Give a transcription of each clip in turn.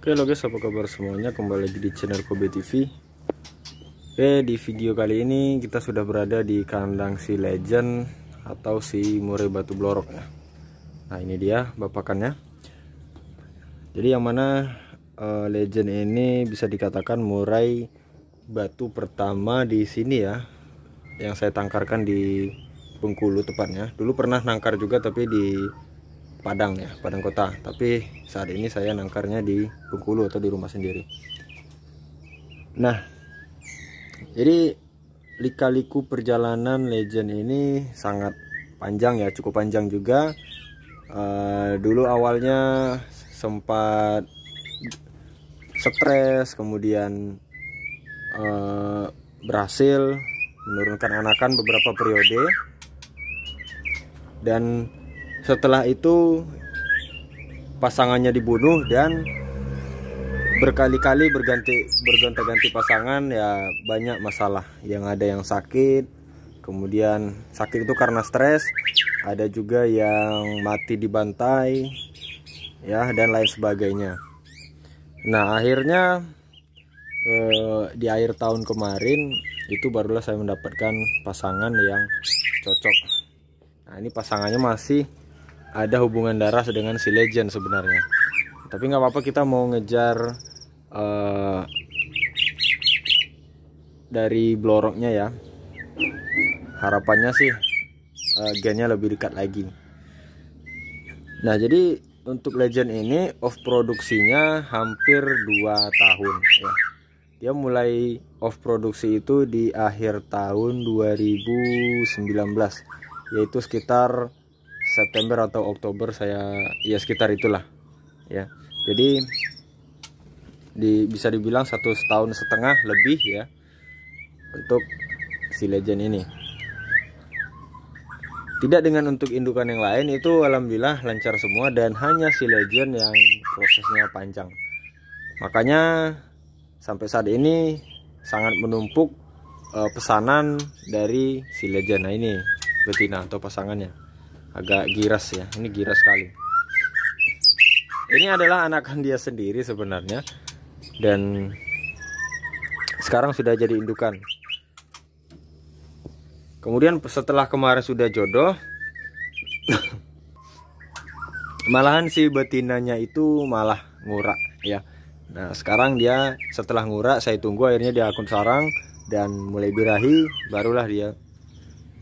Oke lo guys, apa kabar semuanya? Kembali lagi di channel Kobe TV. Oke, di video kali ini kita sudah berada di kandang si Legend atau si murai batu blorok ya. Nah ini dia bapakannya. Jadi yang mana Legend ini bisa dikatakan murai batu pertama di sini ya, yang saya tangkarkan di Bengkulu tepatnya. Dulu pernah nangkar juga tapi di Padang ya, Padang kota. Tapi saat ini saya nangkarnya di Bengkulu atau di rumah sendiri. Nah, jadi lika-liku perjalanan Legend ini sangat panjang ya, cukup panjang juga. Dulu awalnya sempat stres, kemudian berhasil menurunkan anakan beberapa periode, dan setelah itu pasangannya dibunuh dan berkali-kali bergonta-ganti pasangan ya, banyak masalah. Yang ada yang sakit, kemudian sakit itu karena stres, ada juga yang mati dibantai ya, dan lain sebagainya. Nah akhirnya di akhir tahun kemarin itu barulah saya mendapatkan pasangan yang cocok. Nah ini pasangannya masih ada hubungan darah dengan si Legend sebenarnya, tapi nggak apa-apa, kita mau ngejar dari bloroknya ya. Harapannya sih gennya lebih dekat lagi. Nah jadi untuk Legend ini off produksinya hampir 2 tahun ya. Dia mulai off produksi itu di akhir tahun 2019, yaitu sekitar September atau Oktober, saya ya sekitar itulah ya. Jadi bisa dibilang 1,5 tahun lebih ya untuk si Legend ini. Tidak dengan untuk indukan yang lain, itu alhamdulillah lancar semua, dan hanya si Legend yang prosesnya panjang. Makanya sampai saat ini sangat menumpuk pesanan dari si Legend. Nah ini betina atau pasangannya agak giras ya, ini giras sekali. Ini adalah anakan dia sendiri sebenarnya, dan sekarang sudah jadi indukan. Kemudian setelah kemarin sudah jodoh malahan si betinanya itu malah ngurak ya. Nah sekarang dia setelah ngurak, saya tunggu akhirnya dia akun sarang dan mulai birahi, barulah dia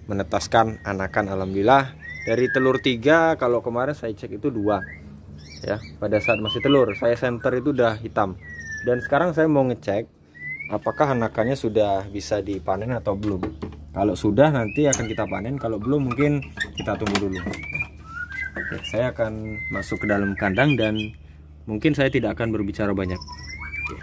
menetaskan anakan. Alhamdulillah dari telur 3, kalau kemarin saya cek itu 2 ya. Pada saat masih telur saya center itu udah hitam, dan sekarang saya mau ngecek apakah anakannya sudah bisa dipanen atau belum. Kalau sudah nanti akan kita panen, kalau belum mungkin kita tunggu dulu. Oke, saya akan masuk ke dalam kandang dan mungkin saya tidak akan berbicara banyak. Oke.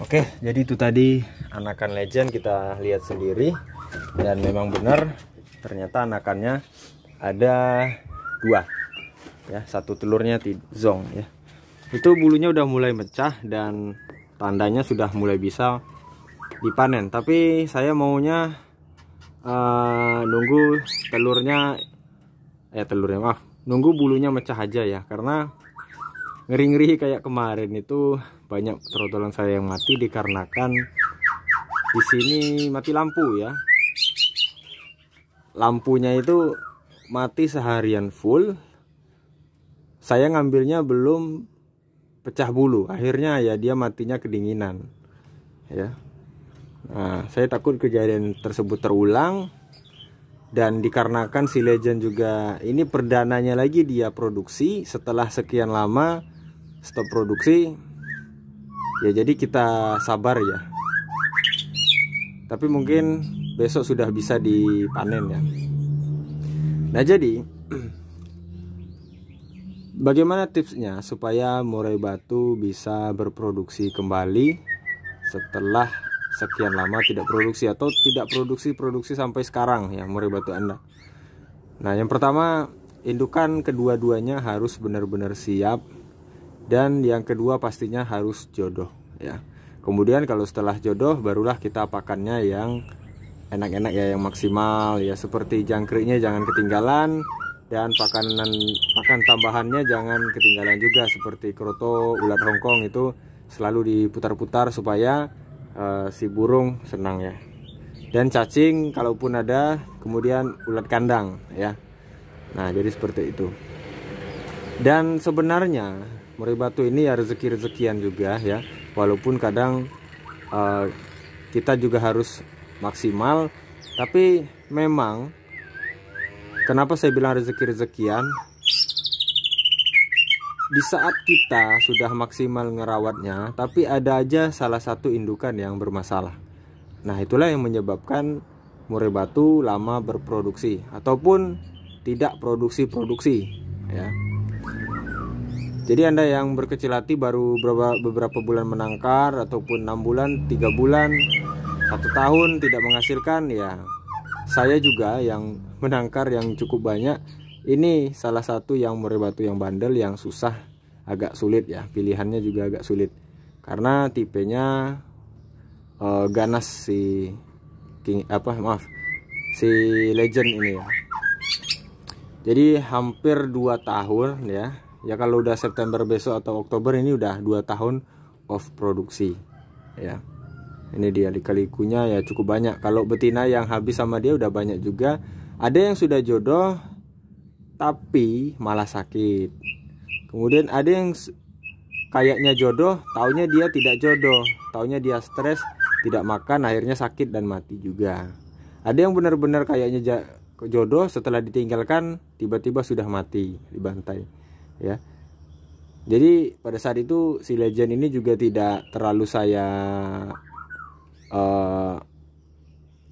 Oke, jadi itu tadi anakan Legend, kita lihat sendiri, dan memang benar ternyata anakannya ada 2 ya, 1 telurnya zong ya. Itu bulunya udah mulai mecah dan tandanya sudah mulai bisa dipanen, tapi saya maunya nunggu nunggu bulunya mecah aja ya, karena ngeri-ngeri kayak kemarin itu banyak trotolan saya yang mati dikarenakan di sini mati lampu ya. Lampunya itu mati seharian full. Saya ngambilnya belum pecah bulu, akhirnya ya dia matinya kedinginan ya. Nah, saya takut kejadian tersebut terulang, dan dikarenakan si Legend juga ini perdananya lagi dia produksi setelah sekian lama stop produksi ya, jadi kita sabar ya. tapi mungkin besok sudah bisa dipanen ya. Nah, jadi bagaimana tipsnya supaya murai batu bisa berproduksi kembali setelah sekian lama tidak produksi atau tidak produksi sampai sekarang ya murai batu Anda? Nah, yang pertama, indukan kedua-duanya harus benar-benar siap, dan yang kedua pastinya harus jodoh ya. Kemudian kalau setelah jodoh barulah kita pakannya yang enak-enak ya, yang maksimal ya, seperti jangkriknya jangan ketinggalan, dan pakan tambahannya jangan ketinggalan juga, seperti kroto, ulat Hongkong itu selalu diputar-putar supaya si burung senang ya. Dan cacing kalaupun ada, kemudian ulat kandang ya. Nah, jadi seperti itu. Dan sebenarnya murai batu ini ya rezeki-rezekian juga ya, walaupun kadang kita juga harus maksimal. Tapi memang kenapa saya bilang rezeki-rezekian, di saat kita sudah maksimal ngerawatnya, tapi ada aja salah satu indukan yang bermasalah. Nah, itulah yang menyebabkan murai batu lama berproduksi ataupun tidak produksi ya. Jadi Anda yang berkecil hati baru beberapa bulan menangkar, ataupun 6 bulan, 3 bulan, 1 tahun tidak menghasilkan ya. Saya juga yang menangkar yang cukup banyak, ini salah satu yang murai batu yang bandel, yang susah, agak sulit ya, pilihannya juga agak sulit karena tipenya ganas si si legend ini ya. Jadi hampir 2 tahun ya. Ya kalau udah September besok atau Oktober ini udah 2 tahun off produksi ya. Ini dia lika-likunya ya, cukup banyak. Kalau betina yang habis sama dia udah banyak juga. Ada yang sudah jodoh tapi malah sakit. Kemudian ada yang kayaknya jodoh, taunya dia tidak jodoh, taunya dia stres, tidak makan, akhirnya sakit dan mati juga. Ada yang benar-benar kayaknya jodoh, setelah ditinggalkan tiba-tiba sudah mati, dibantai ya. Jadi pada saat itu si legend ini juga tidak terlalu saya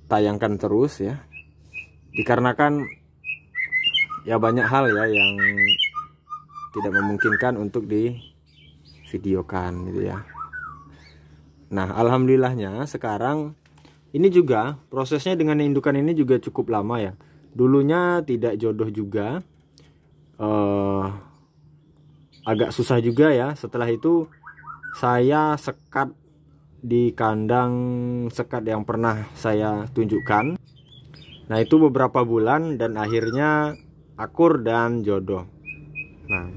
tayangkan terus ya, dikarenakan ya banyak hal ya yang tidak memungkinkan untuk divideokan gitu ya. Nah, alhamdulillahnya sekarang ini juga prosesnya dengan indukan ini juga cukup lama ya. Dulunya tidak jodoh juga, agak susah juga ya. Setelah itu saya sekat di kandang sekat yang pernah saya tunjukkan. Nah, itu beberapa bulan dan akhirnya akur dan jodoh. Nah,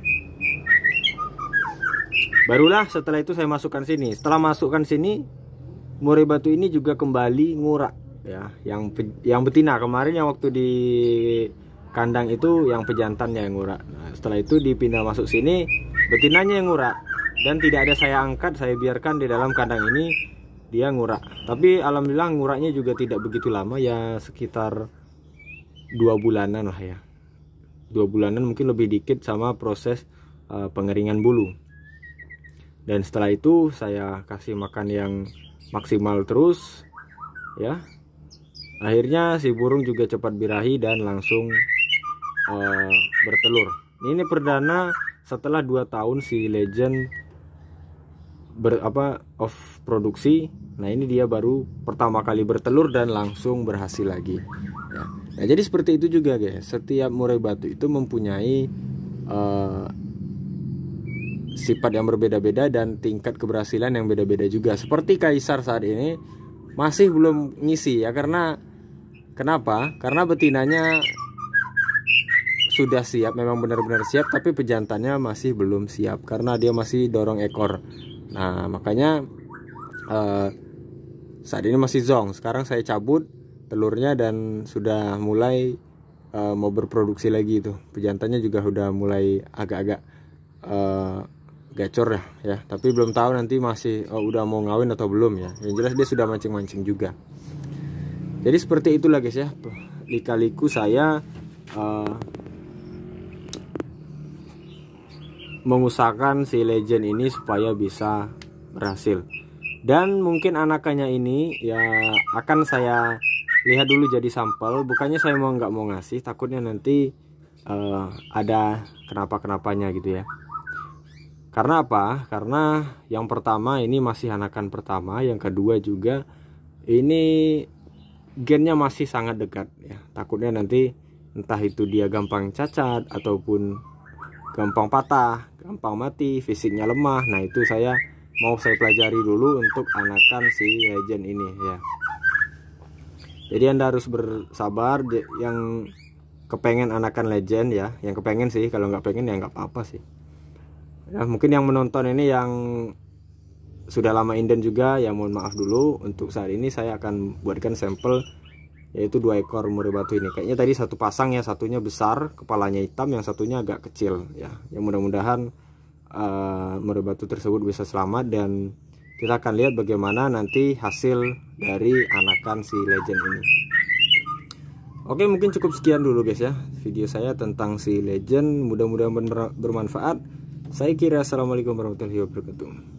barulah setelah itu saya masukkan sini. Setelah masukkan sini, murai batu ini juga kembali ngurak ya. Yang betina kemarin yang waktu di kandang itu yang pejantannya yang ngurak. Nah, setelah itu dipindah masuk sini, betinanya yang ngurak. Dan tidak ada saya angkat, saya biarkan di dalam kandang ini dia ngurak. Tapi alhamdulillah nguraknya juga tidak begitu lama ya, sekitar 2 bulanan lah ya. 2 bulanan mungkin lebih dikit sama proses pengeringan bulu. Dan setelah itu saya kasih makan yang maksimal terus ya. Akhirnya si burung juga cepat birahi dan langsung bertelur. Ini perdana setelah 2 tahun si legend off produksi. Nah, ini dia baru pertama kali bertelur dan langsung berhasil lagi ya. Nah, jadi seperti itu juga guys. Setiap murai batu itu mempunyai sifat yang berbeda-beda dan tingkat keberhasilan yang beda-beda juga. Seperti Kaisar saat ini masih belum ngisi ya, karena kenapa? Karena betinanya sudah siap, memang benar-benar siap, tapi pejantannya masih belum siap karena dia masih dorong ekor. Nah, makanya saat ini masih zong. Sekarang saya cabut telurnya dan sudah mulai mau berproduksi lagi tuh. Pejantannya juga udah mulai agak-agak gacor ya, tapi belum tahu nanti masih udah mau ngawin atau belum ya. Yang jelas dia sudah mancing-mancing juga. Jadi seperti itulah guys ya, lika-liku saya mengusahakan si legend ini supaya bisa berhasil. Dan mungkin anakannya ini ya akan saya lihat dulu jadi sampel. Bukannya saya nggak mau ngasih, takutnya nanti ada kenapa-kenapanya gitu ya. Karena apa? Karena yang pertama ini masih anakan pertama, yang kedua juga ini gennya masih sangat dekat ya. Takutnya nanti entah itu dia gampang cacat ataupun gampang patah, gampang mati, fisiknya lemah. Nah itu saya pelajari dulu untuk anakan si Legend ini ya. Jadi Anda harus bersabar, yang kepengen anakan Legend ya, yang kepengen sih, kalau nggak pengen ya nggak apa-apa sih ya. Mungkin yang menonton ini yang sudah lama inden juga ya, mohon maaf dulu. Untuk saat ini saya akan buatkan sampel, yaitu 2 ekor murai batu ini. Kayaknya tadi satu pasang ya, satunya besar, kepalanya hitam, yang satunya agak kecil ya. Yang mudah-mudahan murai batu tersebut bisa selamat, dan kita akan lihat bagaimana nanti hasil dari anakan si Legend ini. Oke, mungkin cukup sekian dulu guys ya video saya tentang si Legend. Mudah-mudahan bermanfaat. Saya kira assalamualaikum warahmatullahi wabarakatuh.